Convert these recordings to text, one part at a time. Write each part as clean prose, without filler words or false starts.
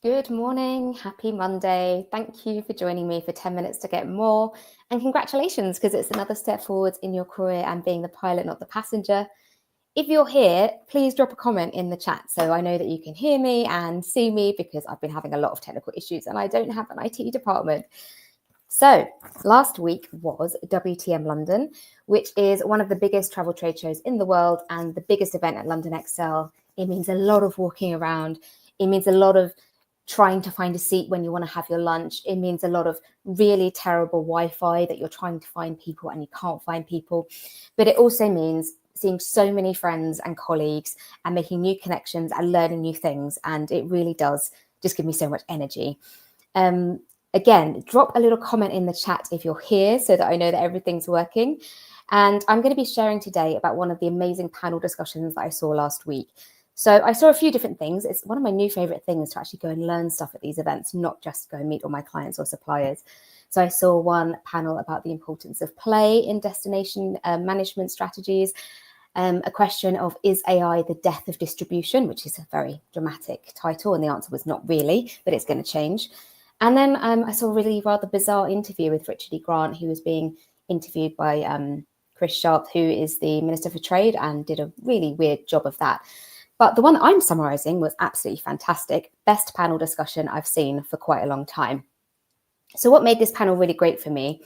Good morning, happy Monday. Thank you for joining me for 10 minutes to get more. And congratulations, because it's another step forward in your career and being the pilot, not the passenger. If you're here, please drop a comment in the chat so I know that you can hear me and see me, because I've been having a lot of technical issues and I don't have an IT department. So last week was WTM London, which is one of the biggest travel trade shows in the world and the biggest event at London Excel. It means a lot of walking around. It means a lot of trying to find a seat when you want to have your lunch. It means a lot of really terrible Wi-Fi that you're trying to find people and you can't find people. But it also means seeing so many friends and colleagues and making new connections and learning new things. And it really does just give me so much energy. Again, drop a little comment in the chat if you're here so that I know that everything's working. And I'm going to be sharing today about one of the amazing panel discussions that I saw last week. So I saw a few different things. It's one of my new favorite things to actually go and learn stuff at these events, not just go and meet all my clients or suppliers. So I saw one panel about the importance of play in destination management strategies. A question of, is AI the death of distribution, which is a very dramatic title. And the answer was not really, but it's going to change. And then I saw a really rather bizarre interview with Richard E. Grant, who was being interviewed by Chris Sharp, who is the Minister for Trade, and did a really weird job of that. But the one that I'm summarising was absolutely fantastic. Best panel discussion I've seen for quite a long time. So what made this panel really great for me?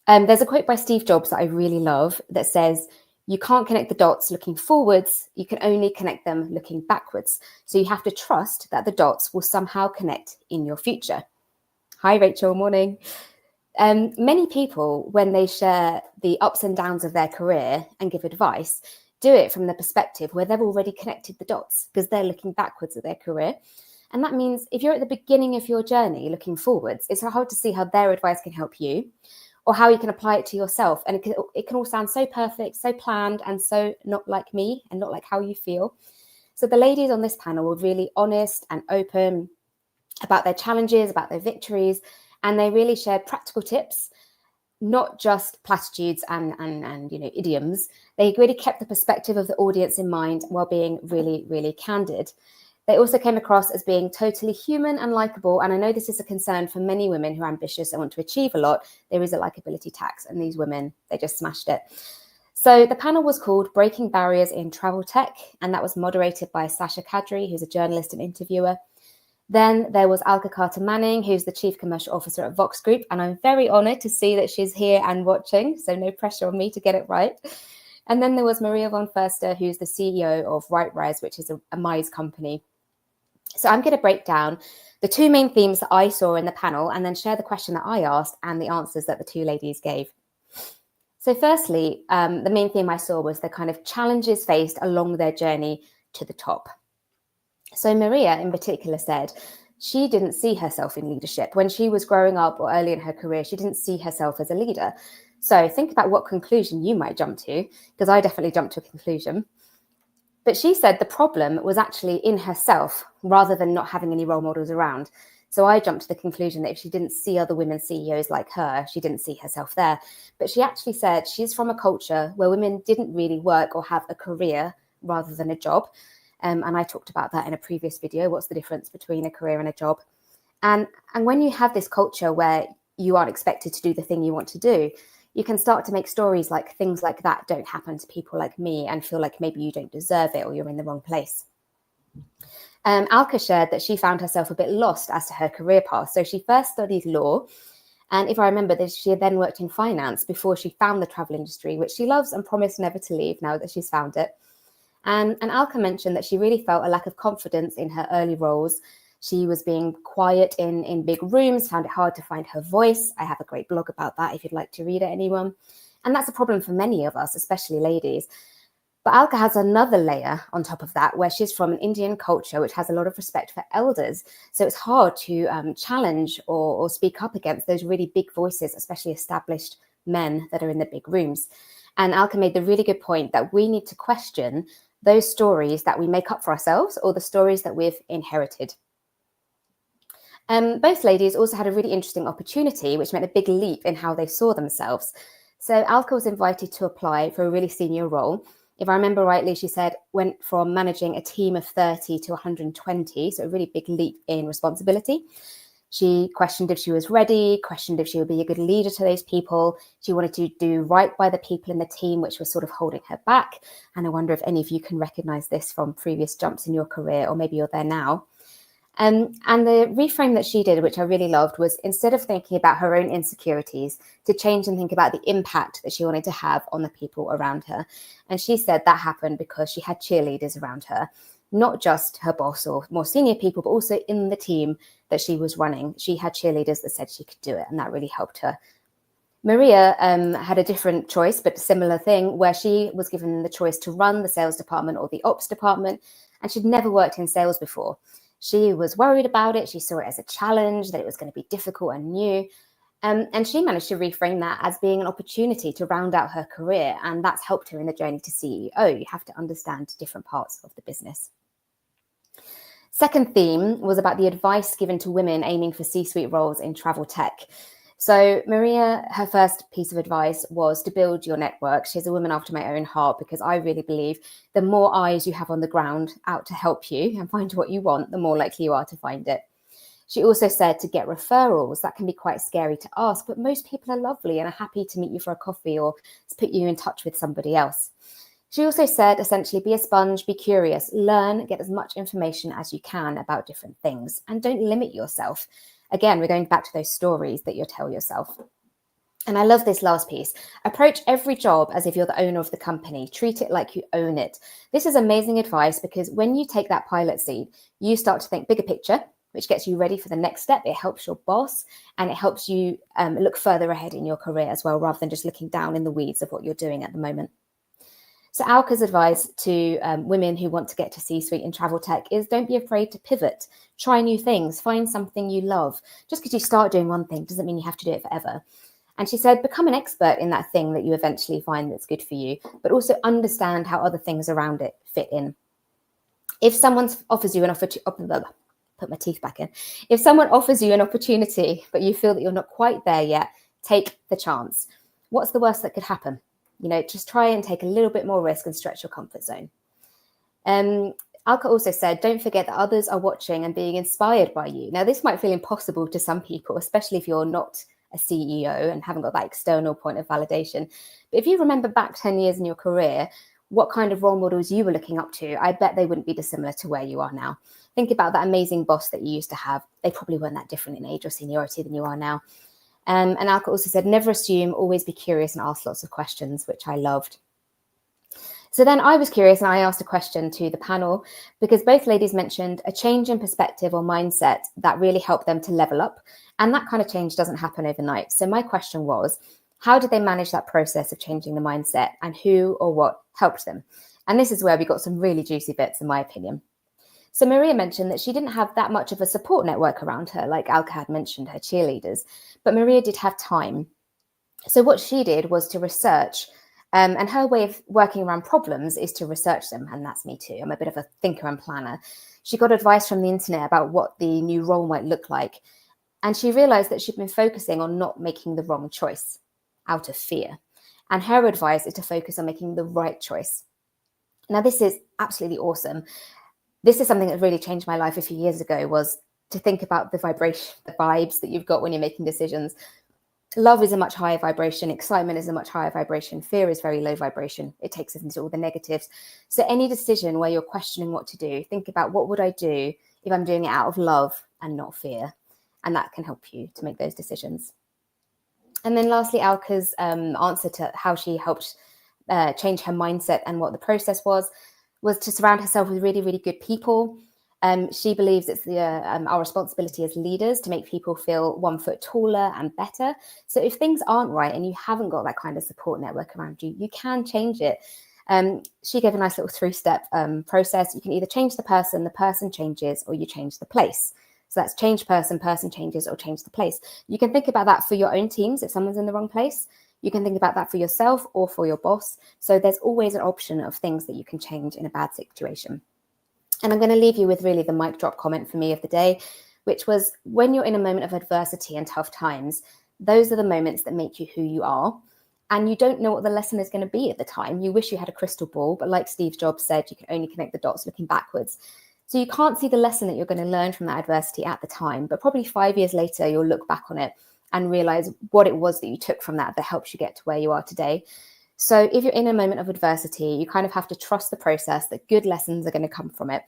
There's a quote by Steve Jobs that I really love that says, "You can't connect the dots looking forwards, you can only connect them looking backwards. So you have to trust that the dots will somehow connect in your future." Hi, Rachel, morning. Many people, when they share the ups and downs of their career and give advice, do it from the perspective where they've already connected the dots because they're looking backwards at their career. And that means if you're at the beginning of your journey looking forwards, it's hard to see how their advice can help you or how you can apply it to yourself. And it can all sound so perfect, so planned, and so not like me and not like how you feel. So the ladies on this panel were really honest and open about their challenges, about their victories, and they really shared practical tips, not just platitudes and idioms. They really kept the perspective of the audience in mind while being really, really candid. They also came across as being totally human and likable. And I know this is a concern for many women who are ambitious and want to achieve a lot. There is a likability tax, and these women, they just smashed it. So the panel was called Breaking Barriers in Travel Tech, and that was moderated by Sasha Kadri, who's a journalist and interviewer. Then there was Alka Carter-Manning, who's the Chief Commercial Officer at Vox Group. And I'm very honoured to see that she's here and watching, so no pressure on me to get it right. And then there was Maria von Förster, who's the CEO of RightRise, which is a Mize company. So I'm going to break down the two main themes that I saw in the panel and then share the question that I asked and the answers that the two ladies gave. So firstly, the main theme I saw was the kind of challenges faced along their journey to the top. So Maria in particular said she didn't see herself in leadership. When she was growing up or early in her career, she didn't see herself as a leader. So think about what conclusion you might jump to, because I definitely jumped to a conclusion. But she said the problem was actually in herself rather than not having any role models around. So I jumped to the conclusion that if she didn't see other women CEOs like her, she didn't see herself there. But she actually said she's from a culture where women didn't really work or have a career rather than a job. And I talked about that in a previous video. What's the difference between a career and a job? And when you have this culture where you aren't expected to do the thing you want to do, you can start to make stories like things like that don't happen to people like me and feel like maybe you don't deserve it or you're in the wrong place. Alka shared that she found herself a bit lost as to her career path. So she first studied law. And if I remember this, she had then worked in finance before she found the travel industry, which she loves and promised never to leave now that she's found it. And Alka mentioned that she really felt a lack of confidence in her early roles. She was being quiet in big rooms, found it hard to find her voice. I have a great blog about that if you'd like to read it, anyone. And that's a problem for many of us, especially ladies. But Alka has another layer on top of that, where she's from an Indian culture which has a lot of respect for elders. So it's hard to challenge or speak up against those really big voices, especially established men that are in the big rooms. And Alka made the really good point that we need to question those stories that we make up for ourselves or the stories that we've inherited. Both ladies also had a really interesting opportunity, which meant a big leap in how they saw themselves. So Alka was invited to apply for a really senior role, If I remember rightly, she said, went from managing a team of 30 to 120, so a really big leap in responsibility. She questioned if she was ready, questioned if she would be a good leader to those people. She wanted to do right by the people in the team, which was sort of holding her back. And I wonder if any of you can recognize this from previous jumps in your career, or maybe you're there now. And the reframe that she did, which I really loved, was instead of thinking about her own insecurities, to change and think about the impact that she wanted to have on the people around her. And she said that happened because she had cheerleaders around her, not just her boss or more senior people, but also in the team that she was running. She had cheerleaders that said she could do it, and that really helped her. Maria had a different choice, but a similar thing, where she was given the choice to run the sales department or the ops department, and she'd never worked in sales before. She was worried about it. She saw it as a challenge, that it was going to be difficult and new. And she managed to reframe that as being an opportunity to round out her career. And that's helped her in the journey to CEO. You have to understand different parts of the business. Second theme was about the advice given to women aiming for C-suite roles in travel tech. So Maria, her first piece of advice was to build your network. She's a woman after my own heart, because I really believe the more eyes you have on the ground out to help you and find what you want, the more likely you are to find it. She also said to get referrals. That can be quite scary to ask, but most people are lovely and are happy to meet you for a coffee or to put you in touch with somebody else. She also said, essentially, be a sponge, be curious, learn, get as much information as you can about different things, and don't limit yourself. Again, we're going back to those stories that you'll tell yourself. And I love this last piece. Approach every job as if you're the owner of the company. Treat it like you own it. This is amazing advice, because when you take that pilot seat, you start to think bigger picture, which gets you ready for the next step. It helps your boss, and it helps you look further ahead in your career as well, rather than just looking down in the weeds of what you're doing at the moment. So Alka's advice to women who want to get to C-suite in travel tech is don't be afraid to pivot, try new things, find something you love. Just because you start doing one thing doesn't mean you have to do it forever. And she said, become an expert in that thing that you eventually find that's good for you, but also understand how other things around it fit in. If someone offers you an put my teeth back in. If someone offers you an opportunity, but you feel that you're not quite there yet, take the chance. What's the worst that could happen? Just try and take a little bit more risk and stretch your comfort zone. Alka also said, don't forget that others are watching and being inspired by you. Now, this might feel impossible to some people, especially if you're not a CEO and haven't got that external point of validation. But if you remember back 10 years in your career, what kind of role models you were looking up to, I bet they wouldn't be dissimilar to where you are now. Think about that amazing boss that you used to have. They probably weren't that different in age or seniority than you are now. And Alka also said, never assume, always be curious and ask lots of questions, which I loved. So then I was curious and I asked a question to the panel, because both ladies mentioned a change in perspective or mindset that really helped them to level up. And that kind of change doesn't happen overnight. So my question was, how did they manage that process of changing the mindset, and who or what helped them? And this is where we got some really juicy bits, in my opinion. So Maria mentioned that she didn't have that much of a support network around her, like Alka had mentioned, her cheerleaders, but Maria did have time. So what she did was to research, and her way of working around problems is to research them, and that's me too. I'm a bit of a thinker and planner. She got advice from the internet about what the new role might look like, and she realized that she'd been focusing on not making the wrong choice out of fear. And her advice is to focus on making the right choice. Now, this is absolutely awesome. This is something that really changed my life a few years ago, was to think about the vibration, the vibes that you've got when you're making decisions. Love is a much higher vibration. Excitement is a much higher vibration. Fear is very low vibration. It takes us into all the negatives. So any decision where you're questioning what to do, think about, what would I do if I'm doing it out of love and not fear? And that can help you to make those decisions. And then lastly, Alka's answer to how she helped change her mindset and what the process was to surround herself with really, really good people. She believes it's our responsibility as leaders to make people feel 1 foot taller and better. So if things aren't right and you haven't got that kind of support network around you, you can change it. She gave a nice little 3-step process. You can either change the person changes, or you change the place. So that's change person changes, or change the place. You can think about that for your own teams if someone's in the wrong place. You can think about that for yourself or for your boss. So there's always an option of things that you can change in a bad situation. And I'm going to leave you with really the mic drop comment for me of the day, which was, when you're in a moment of adversity and tough times, those are the moments that make you who you are. and you don't know what the lesson is going to be at the time. You wish you had a crystal ball, but like Steve Jobs said, you can only connect the dots looking backwards. So you can't see the lesson that you're going to learn from that adversity at the time, but probably 5 years later, you'll look back on it and realize what it was that you took from that helps you get to where you are today. So if you're in a moment of adversity, you kind of have to trust the process, that good lessons are going to come from it.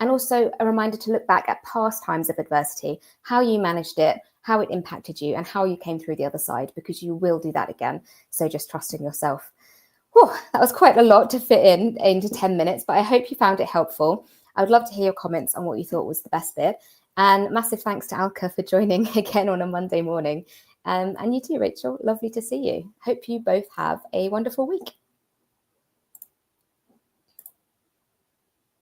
And also a reminder to look back at past times of adversity, how you managed it, how it impacted you, and how you came through the other side, because you will do that again. So just trust in yourself. Whew, that was quite a lot to fit into 10 minutes, but I hope you found it helpful. I would love to hear your comments on what you thought was the best bit. And massive thanks to Alka for joining again on a Monday morning. And you too, Rachel. Lovely to see you. Hope you both have a wonderful week.